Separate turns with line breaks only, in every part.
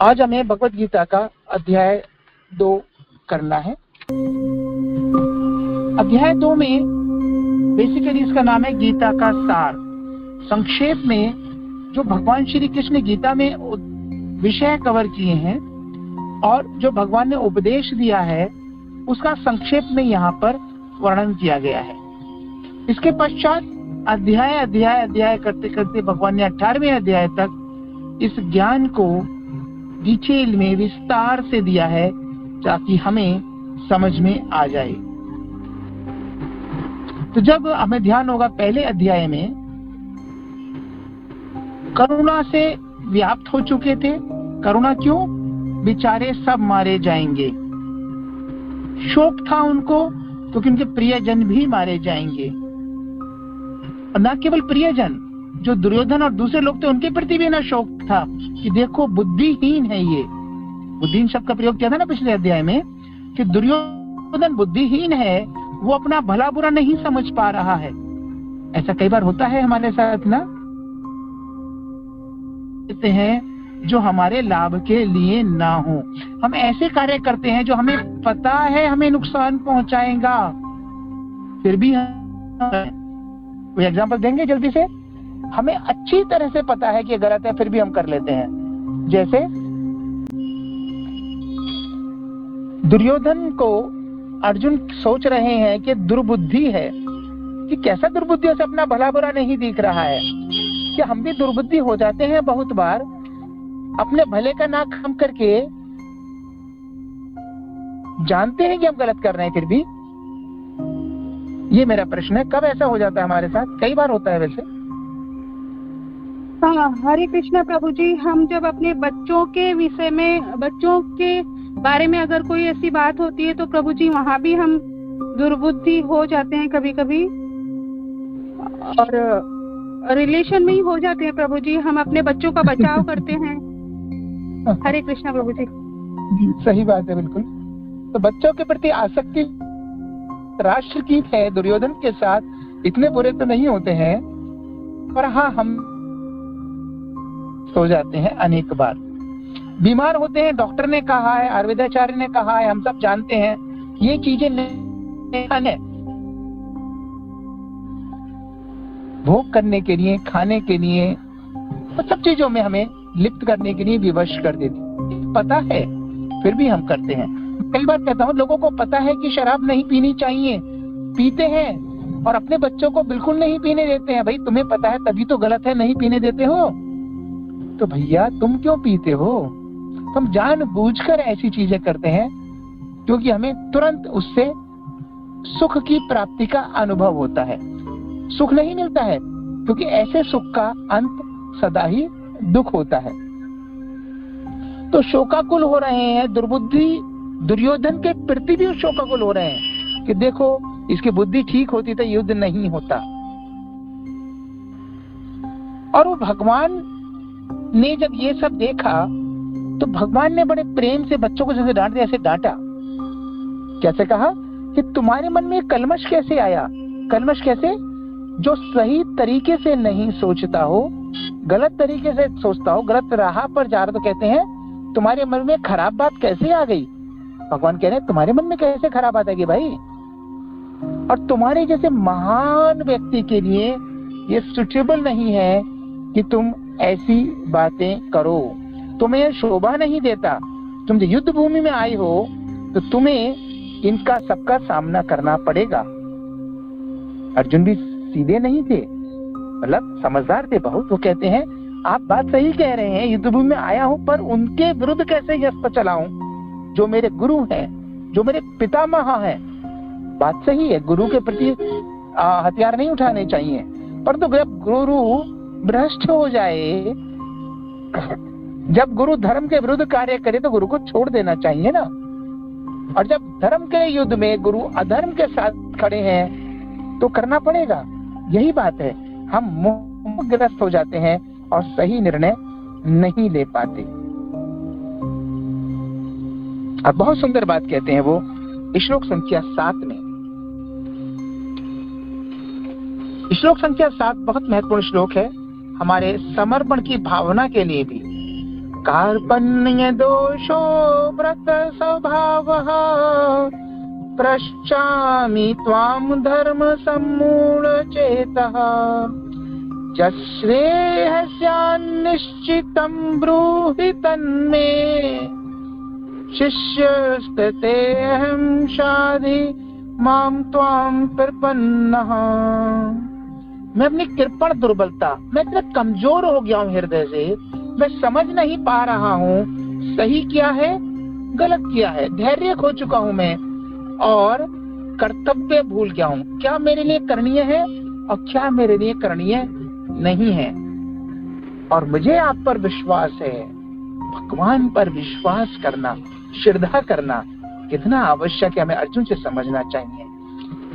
आज हमें भगवत गीता का अध्याय 2 करना है। अध्याय 2 में बेसिकली इसका नाम है गीता का सार। संक्षेप में जो भगवान श्री कृष्ण गीता में विषय कवर किए हैं और जो भगवान ने उपदेश दिया है उसका संक्षेप में यहाँ पर वर्णन किया गया है। इसके पश्चात अध्याय करते करते भगवान ने 18वें अध्याय तक इस ज्ञान को डिटेल में विस्तार से दिया है ताकि हमें समझ में आ जाए। तो जब हमें ध्यान होगा पहले अध्याय में करुणा से व्याप्त हो चुके थे। करुणा क्यों? बेचारे सब मारे जाएंगे। शोक था उनको क्योंकि उनके प्रियजन भी मारे जाएंगे। और न केवल प्रियजन, जो दुर्योधन और दूसरे लोग थे उनके प्रति भी ना शोक था कि देखो बुद्धिहीन है ये। बुद्धिहीन शब्द का प्रयोग किया था ना पिछले अध्याय में कि दुर्योधन बुद्धिहीन है, वो अपना भला बुरा नहीं समझ पा रहा है। ऐसा कई बार होता है हमारे साथ ना, कहते हैं जो हमारे लाभ के लिए ना हो। हम ऐसे कार्य करते हैं जो हमें पता है हमें नुकसान पहुंचाएगा, फिर भी कोई एग्जांपल देंगे जल्दी से? हमें अच्छी तरह से पता है कि ये गलत है फिर भी हम कर लेते हैं। जैसे दुर्योधन को अर्जुन सोच रहे हैं कि दुर्बुद्धि है, कि कैसा दुर्बुद्धि से अपना भला बुरा नहीं दिख रहा है। कि हम भी दुर्बुद्धि हो जाते हैं बहुत बार, अपने भले का ना काम करके जानते हैं कि हम गलत कर रहे हैं फिर भी। ये मेरा प्रश्न है, कब ऐसा हो जाता है हमारे साथ? कई बार होता है वैसे।
हाँ, हरे कृष्णा प्रभु जी। हम जब अपने बच्चों के विषय में, बच्चों के बारे में अगर कोई ऐसी बात होती है तो प्रभु जी वहाँ भी हम दुर्बुद्धि हो जाते हैं कभी कभी, और रिलेशन में ही हो जाते हैं प्रभु जी। हम अपने बच्चों का बचाव करते हैं। हरे कृष्णा प्रभु जी।
सही बात है, बिल्कुल। तो बच्चों के प्रति आसक्ति राष्ट्र की है। दुर्योधन के साथ इतने बुरे तो नहीं होते हैं, पर हाँ हम सो जाते हैं अनेक बार। बीमार होते हैं, डॉक्टर ने कहा है, आयुर्वेदाचार्य ने कहा है, हम सब जानते हैं ये चीजें नहीं, भोग करने के लिए, खाने के लिए, तो सब चीजों में हमें लिप्त करने के लिए विवश कर देती। पता है फिर भी हम करते हैं। कई बार कहता हूँ लोगों को पता है कि शराब नहीं पीनी चाहिए, पीते हैं और अपने बच्चों को बिल्कुल नहीं पीने देते हैं। भाई तुम्हें पता है तभी तो गलत है, नहीं पीने देते हो तो भैया तुम क्यों पीते हो? हम जानबूझकर ऐसी चीजें करते हैं क्योंकि हमें तुरंत उससे सुख की प्राप्ति का अनुभव होता है। सुख नहीं मिलता है क्योंकि ऐसे सुख का अंत सदा ही दुख होता है। तो शोकाकुल हो रहे हैं, दुर्बुद्धि दुर्योधन के प्रति भी शोकाकुल हो रहे हैं कि देखो इसकी बुद्धि ठीक होती तो युद्ध नहीं होता। और वो भगवान ने जब ये सब देखा तो भगवान ने बड़े प्रेम से बच्चों को जैसे डांट दिया, ऐसे डांटा। कैसे कहा कि तुम्हारे मन में कलमश कैसे आया? कलमश कैसे? जो सही तरीके से नहीं सोचता हो, गलत तरीके से सोचता हो, गलत राह पर जा रहा, तो कहते हैं तुम्हारे मन में खराब बात कैसे आ गई? भगवान कह रहे हैं तुम्हारे मन में कैसे खराब बात आ गई भाई? और तुम्हारे जैसे महान व्यक्ति के लिए ये सुटेबल नहीं है कि तुम ऐसी बातें करो, तुम्हें शोभा नहीं देता। तुम जो युद्ध भूमि में आई हो तो तुम्हें इनका सबका सामना करना पड़ेगा। अर्जुन भी सीधे नहीं थे, मतलब समझदार थे बहुत। वो कहते हैं आप बात सही कह रहे हैं, युद्ध भूमि में आया हूं, पर उनके विरुद्ध कैसे अस्त्र चलाऊं जो मेरे गुरु हैं, जो मेरे पितामह हैं। बात सही है, गुरु के प्रति हथियार नहीं उठाने चाहिए, परंतु जब गुरु भ्रष्ट हो जाए, जब गुरु धर्म के विरुद्ध कार्य करे तो गुरु को छोड़ देना चाहिए ना। और जब धर्म के युद्ध में गुरु अधर्म के साथ खड़े हैं तो करना पड़ेगा। यही बात है, हम मोहग्रस्त हो जाते हैं और सही निर्णय नहीं ले पाते। अब बहुत सुंदर बात कहते हैं वो श्लोक संख्या 7 में। श्लोक संख्या 7 बहुत महत्वपूर्ण श्लोक है हमारे समर्पण की भावना के लिए भी। कार्पण्य दोषो व्रत स्वभावः प्रश्चामि त्वां धर्म सम्मूढ़ चेतः यश्रेयस्यान्निश्चितं ब्रूहि तन्मे शिष्यस्ततेऽहं शाधि मां त्वां प्रपन्नः। मैं अपनी कृपण दुर्बलता, मैं इतना कमजोर हो गया हूँ हृदय से, मैं समझ नहीं पा रहा हूँ सही क्या है गलत क्या है, धैर्य खो चुका हूँ मैं और कर्तव्य भूल गया हूँ, क्या मेरे लिए करणीय है और क्या मेरे लिए करणीय नहीं है। और मुझे आप पर विश्वास है, भगवान पर विश्वास करना, श्रद्धा करना कितना आवश्यक है, हमें अर्जुन से समझना चाहिए।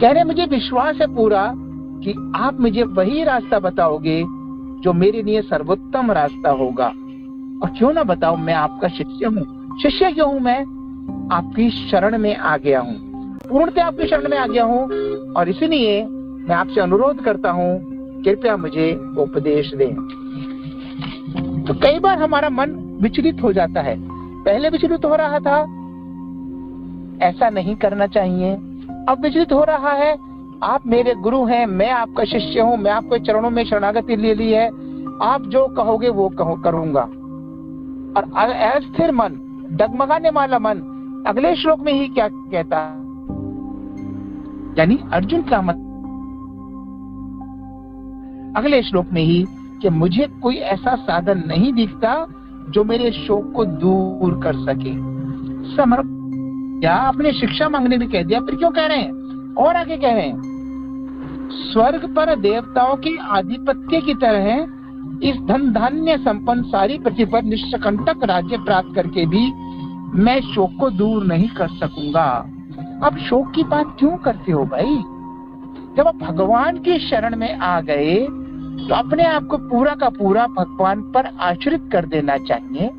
कह रहे मुझे विश्वास है पूरा कि आप मुझे वही रास्ता बताओगे जो मेरे लिए सर्वोत्तम रास्ता होगा। और क्यों ना बताओ, मैं आपका शिष्य हूँ। शिष्य क्यों हूँ? मैं आपकी शरण में आ गया हूँ, पूर्णतः आपकी शरण में आ गया हूँ, और इसलिए मैं आपसे अनुरोध करता हूँ कृपया मुझे उपदेश दें। तो कई बार हमारा मन विचलित हो जाता है, पहले विचलित हो रहा था, ऐसा नहीं करना चाहिए, अब विचलित हो रहा है, आप मेरे गुरु हैं, मैं आपका शिष्य हूँ, मैं आपके चरणों में शरणागति ले ली है, आप जो कहोगे वो करूंगा। और अस्थिर मन, डगमगाने वाला मन अगले श्लोक में ही क्या कहता, यानी अर्जुन का मत अगले श्लोक में ही कि मुझे कोई ऐसा साधन नहीं दिखता जो मेरे शोक को दूर कर सके। या आपने शिक्षा मांगने भी कह दिया, फिर क्यों कह रहे हैं? और आगे कह रहे हैं, स्वर्ग पर देवताओं के आधिपत्य की तरह इस धन धान्य संपन्न सारी पृथ्वी पर निष्कंटक राज्य प्राप्त करके भी मैं शोक को दूर नहीं कर सकूंगा। अब शोक की बात क्यों करते हो भाई? जब आप भगवान की शरण में आ गए तो अपने आप को पूरा का पूरा भगवान पर आश्रित कर देना चाहिए,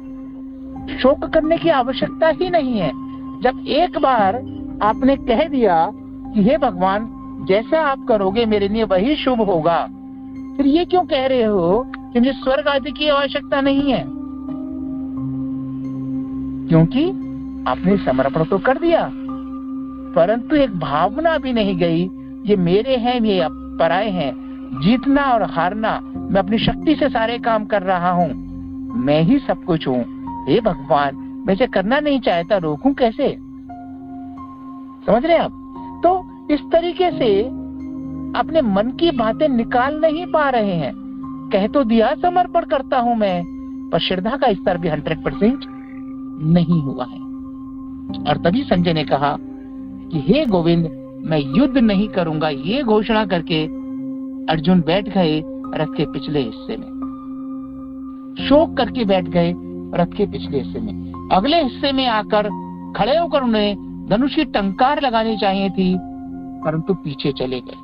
शोक करने की आवश्यकता ही नहीं है। जब एक बार आपने कह दिया कि हे भगवान जैसा आप करोगे मेरे लिए वही शुभ होगा, फिर ये क्यों कह रहे हो कि मुझे स्वर्ग आदि की आवश्यकता नहीं है? क्योंकि आपने समर्पण तो कर दिया, परंतु एक भावना भी नहीं गई ये मेरे हैं, ये पराये हैं, जीतना और हारना, मैं अपनी शक्ति से सारे काम कर रहा हूँ, मैं ही सब कुछ हूँ। हे भगवान मैं इसे करना नहीं चाहता, रोकूं कैसे? समझ रहे हैं आप? तो इस तरीके से अपने मन की बातें निकाल नहीं पा रहे हैं। कह तो दिया समर्पण करता हूं मैं, पर श्रद्धा का स्तर भी 100% नहीं हुआ है। और तभी संजय ने कहा कि हे गोविंद मैं युद्ध नहीं करूंगा, ये घोषणा करके अर्जुन बैठ गए रथ के पिछले हिस्से में, शोक करके बैठ गए रथ के पिछले हिस्से में। अगले हिस्से में आकर खड़े होकर उन्हें धनुष की टंकार लगानी चाहिए थी, परंतु पीछे चले गए।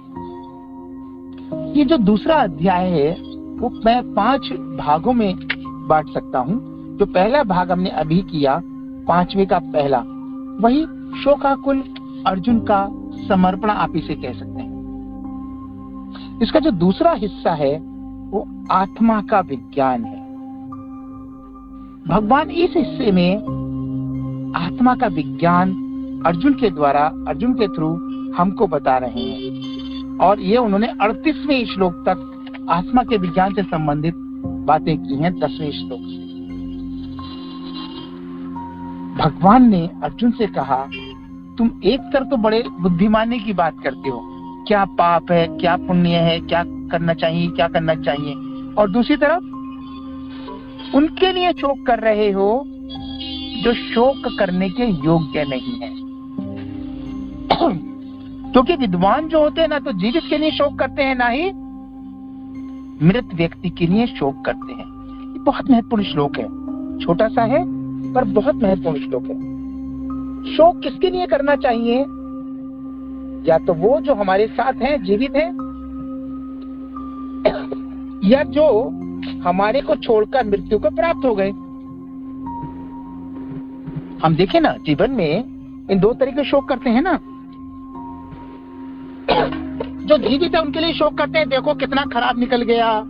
ये जो दूसरा अध्याय है वो मैं 5 भागों में बांट सकता हूँ। जो पहला भाग हमने अभी किया, 5वें का पहला, वही शोकाकुल अर्जुन का समर्पण आप इसे कह सकते हैं। इसका जो दूसरा हिस्सा है वो आत्मा का विज्ञान है। भगवान इस हिस्से में आत्मा का विज्ञान अर्जुन के द्वारा, अर्जुन के थ्रू हमको बता रहे हैं। और ये उन्होंने 38वें श्लोक तक आत्मा के विज्ञान से संबंधित बातें की हैं। 10वें श्लोक से भगवान ने अर्जुन से कहा, तुम एक तरफ तो बड़े बुद्धिमानी की बात करते हो, क्या पाप है, क्या पुण्य है, क्या करना चाहिए, क्या करना चाहिए, और दूसरी तरफ उनके लिए शोक कर रहे हो जो शोक करने के योग्य नहीं है। क्योंकि विद्वान जो होते हैं ना तो जीवित के लिए शोक करते हैं, ना ही मृत व्यक्ति के लिए शोक करते हैं। ये बहुत महत्वपूर्ण श्लोक है, छोटा सा है पर बहुत महत्वपूर्ण श्लोक है। शोक किसके लिए करना चाहिए? या तो वो जो हमारे साथ हैं, जीवित हैं, या जो हमारे को छोड़कर मृत्यु को प्राप्त हो गए। हम देखें ना जीवन में इन 2 तरीके शोक करते हैं ना। जो जीवित है उनके लिए शोक करते हैं, देखो कितना खराब निकल गया,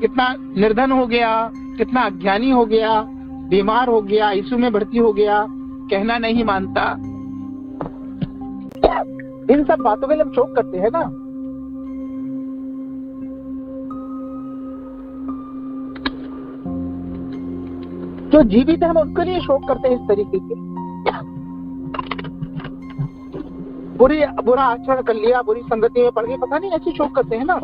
कितना निर्धन हो गया, कितना अज्ञानी हो गया, बीमार हो गया, आईसीयू में भर्ती हो गया, कहना नहीं मानता, इन सब बातों के लिए हम शोक करते हैं ना। जो जीवित है हम उनके लिए शोक करते हैं इस तरीके से। बुरा आचरण कर लिया, बुरी संगति में पड़ गई, पता नहीं, ऐसे शोक करते हैं ना।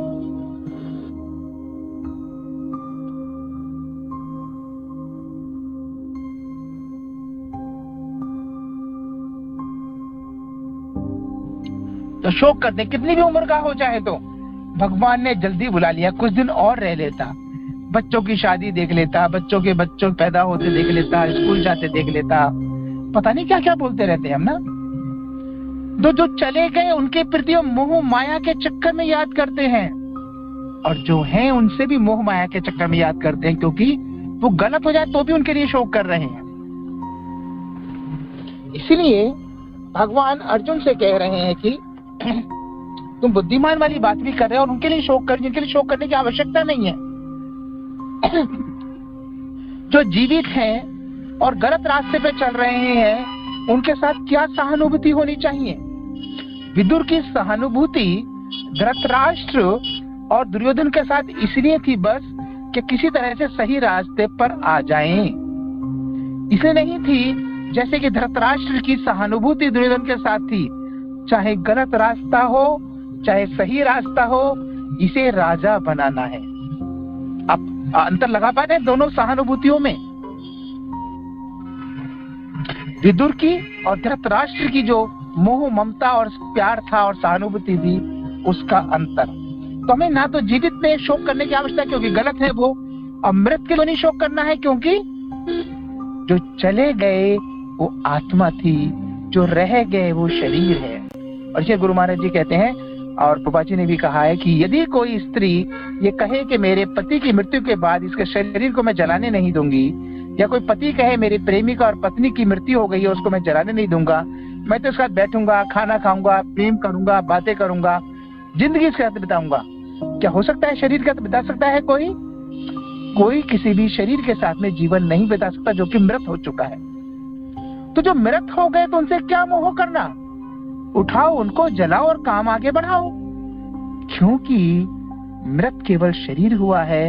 तो शोक करते, कितनी भी उम्र का हो चाहे तो। भगवान ने जल्दी बुला लिया, कुछ दिन और रह लेता, बच्चों की शादी देख लेता, बच्चों के बच्चों पैदा होते देख लेता, स्कूल जाते देख लेता, पता नहीं क्या क्या बोलते रहते हैं हम ना। जो चले गए उनके प्रति मोह माया के चक्कर में याद करते हैं, और जो हैं उनसे भी मोह माया के चक्कर में याद करते हैं, क्योंकि वो गलत हो जाए तो भी उनके लिए शोक कर रहे हैं। इसीलिए भगवान अर्जुन से कह रहे हैं कि तुम बुद्धिमान वाली बात भी कर रहे हो और उनके लिए शोक कर, जिनके लिए शोक करने की आवश्यकता नहीं है। जो जीवित हैं और गलत रास्ते पे चल रहे हैं, उनके साथ क्या सहानुभूति होनी चाहिए। विदुर की सहानुभूति धृतराष्ट्र और दुर्योधन के साथ इसलिए थी बस कि किसी तरह से सही रास्ते पर आ जाएं। इसलिए नहीं थी जैसे कि धृतराष्ट्र की सहानुभूति दुर्योधन के साथ थी, चाहे गलत रास्ता हो चाहे सही रास्ता हो, इसे राजा बनाना है। आप अंतर लगा पा रहे हैं दोनों सहानुभूतियों में? विदुर की और धृतराष्ट्र की जो मोह ममता और प्यार था और सहानुभूति थी, उसका अंतर। तो हमें ना तो जीवित में शोक करने की आवश्यकता क्योंकि गलत है वो, और मृत के लिए नहीं शोक करना है क्योंकि जो चले गए वो आत्मा थी, जो रह गए वो शरीर है। और ये गुरु महाराज जी कहते हैं, और प्रभुपा जी ने भी कहा है कि यदि कोई स्त्री ये कहे कि मेरे पति की मृत्यु के बाद इसके शरीर को मैं जलाने नहीं दूंगी, या कोई पति कहे मेरी प्रेमिका और पत्नी की मृत्यु हो गई है उसको मैं जलाने नहीं दूंगा, मैं तो इसके साथ बैठूंगा, खाना खाऊंगा, प्रेम करूंगा, बातें करूंगा, जिंदगी इसके साथ बिताऊंगा, क्या हो सकता है शरीर का तो बिता सकता है कोई किसी भी शरीर के साथ में जीवन नहीं बिता सकता जो कि मृत हो चुका है। तो जो मृत हो गए तो उनसे क्या मोह करना, उठाओ उनको, जलाओ और काम आगे बढ़ाओ, क्योंकि मृत केवल शरीर हुआ है,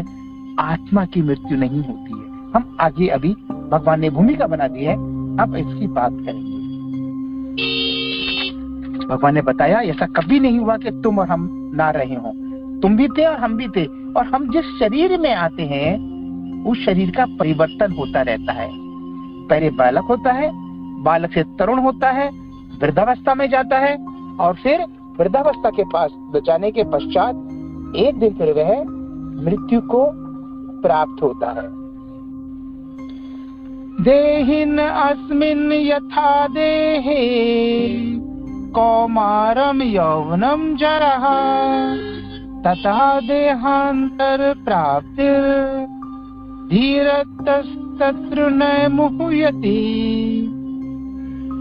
आत्मा की मृत्यु नहीं होती है। हम आगे अभी भगवान ने भूमिका बना दी है, अब इसकी बात करेंगे। भगवान ने बताया ऐसा कभी नहीं हुआ कि तुम और हम ना रहे हो, तुम भी थे और हम भी थे, और हम जिस शरीर में आते हैं उस शरीर का परिवर्तन होता रहता है। पहले बालक होता है, बालक से तरुण होता है, वृद्धावस्था में जाता है, और फिर वृद्धावस्था के पास जाने के पश्चात एक दिन फिर वह मृत्यु को प्राप्त होता है। देहिन अस्मिन् यथा देहे कौमारम यौवनम जरः तथा देहांतर प्राप्तिर् धीरतस्तत्र न मुह्यति।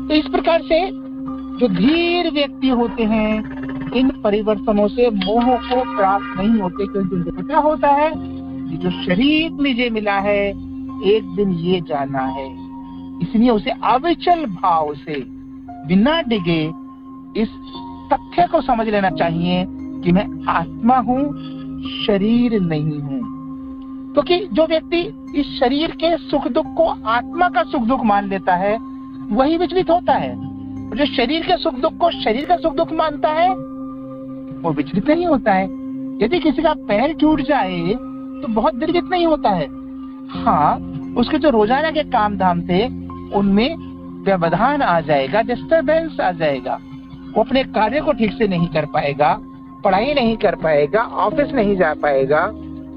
तो इस प्रकार से जो धीर व्यक्ति होते हैं इन परिवर्तनों से मोह को प्राप्त नहीं होते, क्योंकि उनको पता होता है कि जो शरीर मुझे मिला है एक दिन ये जाना है। इसलिए उसे अविचल भाव से बिना डिगे इस तथ्य को समझ लेना चाहिए कि मैं आत्मा हूँ, शरीर नहीं हूँ। क्योंकि जो व्यक्ति इस शरीर के सुख दुख को आत्मा का सुख दुख मान लेता है वही विचलित होता है। जो शरीर के सुख दुख को शरीर का सुख दुख मानता है वो विचलित नहीं होता है। यदि किसी का पैर टूट जाए तो बहुत दिलगित नहीं होता है, हाँ उसके जो रोजाना के काम धाम थे उनमें व्यवधान आ जाएगा, डिस्टर्बेंस आ जाएगा, वो अपने कार्य को ठीक से नहीं कर पाएगा, पढ़ाई नहीं कर पाएगा, ऑफिस नहीं जा पाएगा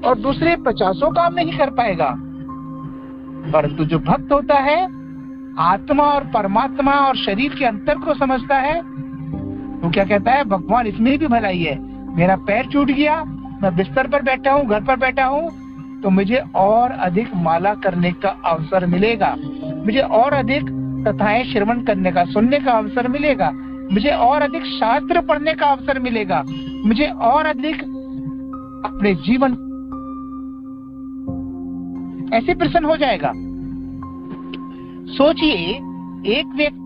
और दूसरे 50 काम नहीं कर पाएगा। परंतु जो भक्त होता है आत्मा और परमात्मा और शरीर के अंतर को समझता है, तो क्या कहता है, भगवान इसमें भी भलाई है। मेरा पैर टूट गया, मैं बिस्तर पर बैठा हूँ, घर पर बैठा हूँ, तो मुझे और अधिक माला करने का अवसर मिलेगा, मुझे और अधिक कथाएं श्रवण करने का, सुनने का अवसर मिलेगा, मुझे और अधिक शास्त्र पढ़ने का अवसर मिलेगा, मुझे और अधिक अपने जीवन ऐसे प्रसन्न हो जाएगा। सोचिए, एक व्यक्ति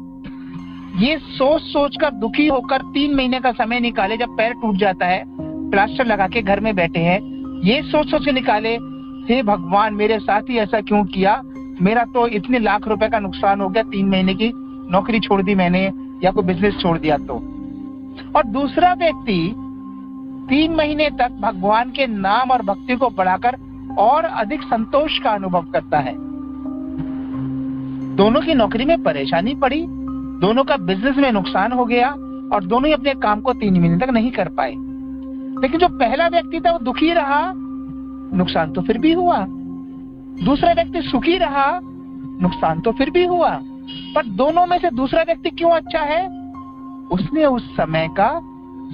ये सोच सोच कर दुखी होकर 3 महीने का समय निकाले, जब पैर टूट जाता है प्लास्टर लगा के घर में बैठे हैं, ये सोच सोच निकाले, हे भगवान मेरे साथ ही ऐसा क्यों किया, मेरा तो इतने लाख रुपए का नुकसान हो गया, 3 महीने की नौकरी छोड़ दी मैंने या कोई बिजनेस छोड़ दिया तो। और दूसरा व्यक्ति 3 महीने तक भगवान के नाम और भक्ति को बढ़ाकर और अधिक संतोष का अनुभव करता है। दोनों की नौकरी में परेशानी पड़ी, दोनों का बिजनेस में नुकसान हो गया और दोनों ही अपने काम को 3 महीने तक नहीं कर पाए। लेकिन जो पहला व्यक्ति था वो दुखी रहा, नुकसान तो फिर भी हुआ। दूसरा व्यक्ति सुखी रहा, नुकसान तो फिर भी हुआ। पर दोनों में से दूसरा व्यक्ति क्यों अच्छा है? उसने उस समय का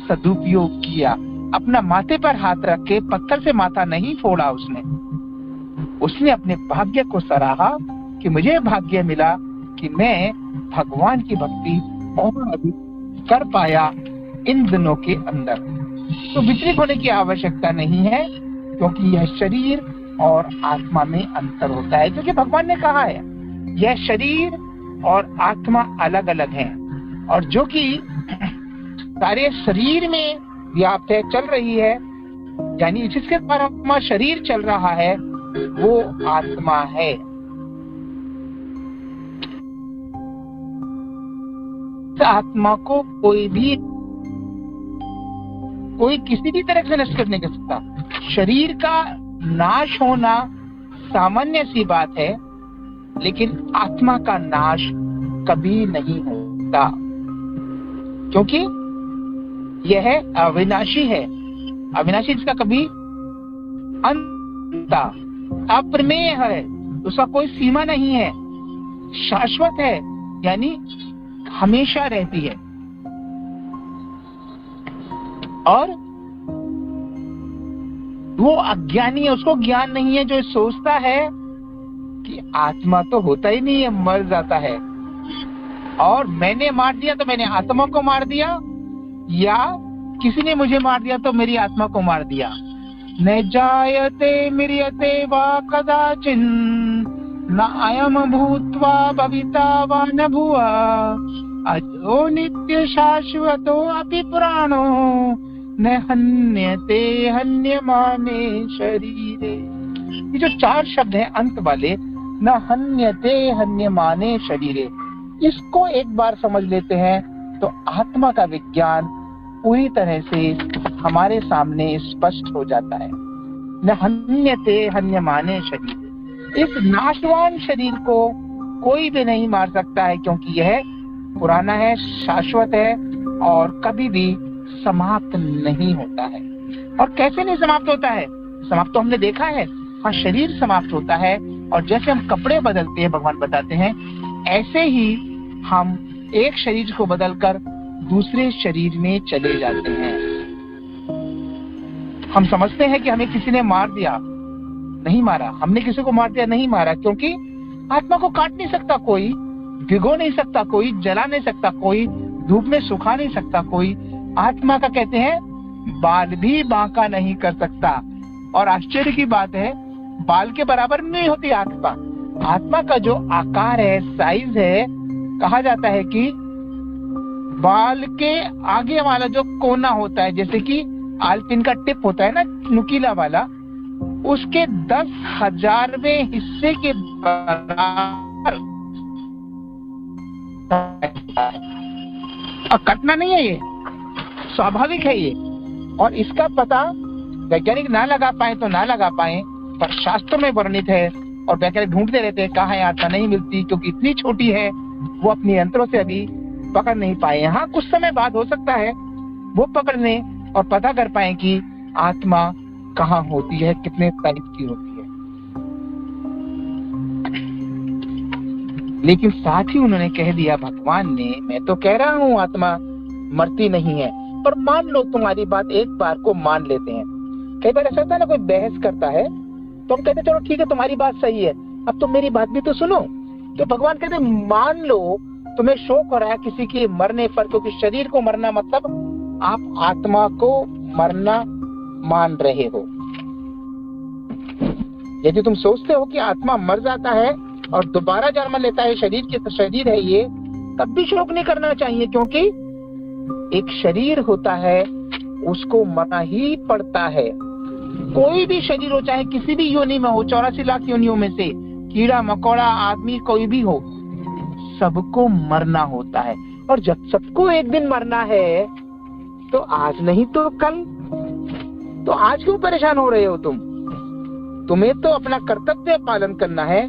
सदुपयोग किया, अपना माथे पर हाथ रख के पत्थर से माथा नहीं फोड़ा। उसने अपने भाग्य को सराहा कि मुझे भाग्य मिला कि मैं भगवान की भक्ति और अधिक कर पाया इन दिनों के अंदर। तो विचलित होने की आवश्यकता नहीं है, क्योंकि यह शरीर और आत्मा में अंतर होता है। क्योंकि भगवान ने कहा है यह शरीर और आत्मा अलग अलग हैं, और जो कि सारे शरीर में व्याप्त है, चल रही है, यानी जिसके द्वारा हमारा शरीर चल रहा है वो आत्मा है। आत्मा को कोई किसी भी तरह से नष्ट नहीं कर सकता। शरीर का नाश होना सामान्य सी बात है, लेकिन आत्मा का नाश कभी नहीं होता, क्योंकि यह अविनाशी है। अविनाशी जिसका कभी अंत, अप्रमेय है, उसका कोई सीमा नहीं है, शाश्वत है, यानी हमेशा रहती है। और वो अज्ञानी है, उसको ज्ञान नहीं है, जो सोचता है कि आत्मा तो होता ही नहीं है, मर जाता है, और मैंने मार दिया तो मैंने आत्मा को मार दिया, या किसी ने मुझे मार दिया तो मेरी आत्मा को मार दिया। न जायते म्रियते वा कदाचिन न अयम भूत्वा भविता वा न भुवा अजो नित्य शाश्वतो अपि पुराणो न हन्यते हन्यमाने शरीरे। ये जो 4 शब्द हैं अंत वाले, न हन्यते हन्यमाने शरीरे, इसको एक बार समझ लेते हैं तो आत्मा का विज्ञान पूरी तरह से हमारे सामने स्पष्ट हो जाता है। न हन्यते हन्यमाने शरीर, इस नाशवान शरीर को कोई भी नहीं मार सकता है, क्योंकि यह पुराना है, शाश्वत है और कभी भी समाप्त नहीं होता है। और कैसे नहीं समाप्त होता है? समाप्त तो हमने देखा है, हाँ, शरीर समाप्त होता है, और जैसे हम कपड़े बदलते हैं, भगवान बताते हैं, ऐसे ही हम एक शरीर को बदलकर दूसरे शरीर में चले जाते हैं। हम समझते हैं कि हमें किसी ने मार दिया, नहीं मारा। हमने किसी को मार दिया, नहीं मारा, क्योंकि आत्मा को काट नहीं सकता कोई, भिगो नहीं सकता कोई, जला नहीं सकता कोई, धूप में सुखा नहीं सकता कोई। आत्मा का कहते हैं बाल भी बांका नहीं कर सकता। और आश्चर्य की बात है, बाल के बराबर नहीं होती आत्मा। आत्मा का जो आकार है, साइज है, कहा जाता है कि बाल के आगे वाला जो कोना होता है, जैसे कि आलपिन का टिप होता है ना, नुकीला वाला, उसके 10,000वें हिस्से के बराबर कटना नहीं है, ये स्वाभाविक है ये। और इसका पता वैज्ञानिक ना लगा पाए तो ना लगा पाए, पर शास्त्रों में वर्णित है, और वैज्ञानिक ढूंढते रहते हैं कहाँ है आत्मा, नहीं मिलती, क्योंकि इतनी छोटी है, वो अपने यंत्रों से अभी पकड़ नहीं पाए। हाँ, कुछ समय बाद हो सकता है वो पकड़ने और पता कर पाए कि आत्मा कहाँ होती है, कितने साइज की होती है। लेकिन साथ ही उन्होंने कह दिया, भगवान ने, मैं तो कह रहा हूँ आत्मा मरती नहीं है, पर मान लो तुम्हारी बात, एक बार को मान लेते हैं। कई बार ऐसा होता है ना, कोई बहस करता है तो हम कहते चलो ठीक है तुम्हारी बात सही है, अब तुम मेरी बात भी तो सुनो। तो भगवान कहते मान लो तुम्हें शोक हो रहा है किसी के मरने पर, क्योंकि शरीर को मरना मतलब आप आत्मा को मरना मान रहे हो। यदि तुम सोचते हो कि आत्मा मर जाता है और दोबारा जन्म लेता है शरीर के शरीर है ये, तब भी शोक नहीं करना चाहिए, क्योंकि एक शरीर होता है उसको मरना ही पड़ता है। कोई भी शरीर हो, चाहे किसी भी योनि में हो, 84 लाख योनियों में से, कीड़ा मकोड़ा आदमी कोई भी हो, सबको मरना होता है। और जब सबको एक दिन मरना है तो आज नहीं तो कल, तो आज क्यों परेशान हो रहे हो तुम? तुम्हें तो अपना कर्तव्य पालन करना है।